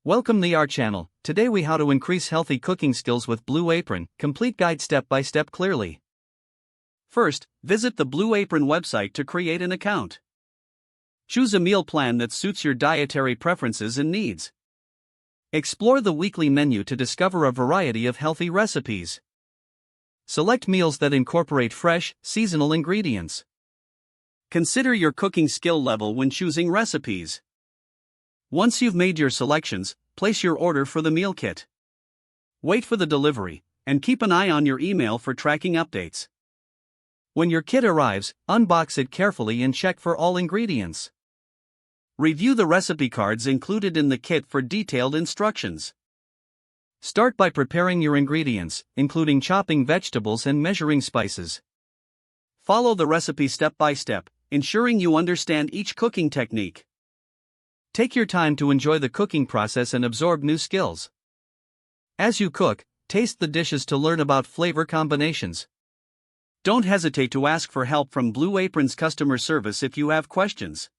Welcome to our channel. Today we how to increase healthy cooking skills with Blue Apron, complete guide step by step clearly. First, visit the Blue Apron website to create an account. Choose a meal plan that suits your dietary preferences and needs. Explore the weekly menu to discover a variety of healthy recipes. Select meals that incorporate fresh, seasonal ingredients. Consider your cooking skill level when choosing recipes. Once you've made your selections, place your order for the meal kit. Wait for the delivery, and keep an eye on your email for tracking updates. When your kit arrives, unbox it carefully and check for all ingredients. Review the recipe cards included in the kit for detailed instructions. Start by preparing your ingredients, including chopping vegetables and measuring spices. Follow the recipe step by step, ensuring you understand each cooking technique. Take your time to enjoy the cooking process and absorb new skills. As you cook, taste the dishes to learn about flavor combinations. Don't hesitate to ask for help from Blue Apron's customer service if you have questions.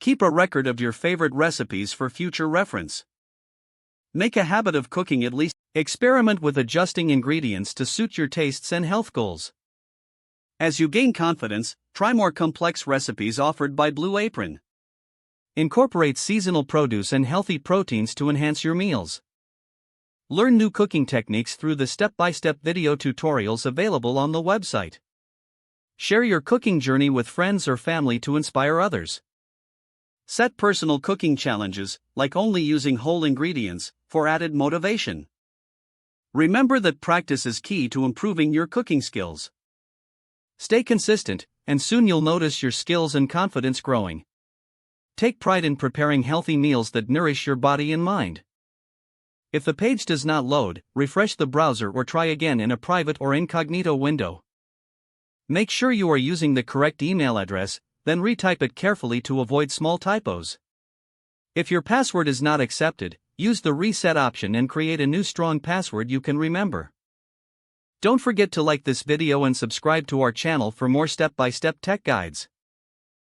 Keep a record of your favorite recipes for future reference. Make a habit of cooking at least. Experiment with adjusting ingredients to suit your tastes and health goals. As you gain confidence, try more complex recipes offered by Blue Apron. Incorporate seasonal produce and healthy proteins to enhance your meals. Learn new cooking techniques through the step-by-step video tutorials available on the website. Share your cooking journey with friends or family to inspire others. Set personal cooking challenges, like only using whole ingredients, for added motivation. Remember that practice is key to improving your cooking skills. Stay consistent, and soon you'll notice your skills and confidence growing. Take pride in preparing healthy meals that nourish your body and mind. If the page does not load, refresh the browser or try again in a private or incognito window. Make sure you are using the correct email address, then retype it carefully to avoid small typos. If your password is not accepted, use the reset option and create a new strong password you can remember. Don't forget to like this video and subscribe to our channel for more step-by-step tech guides.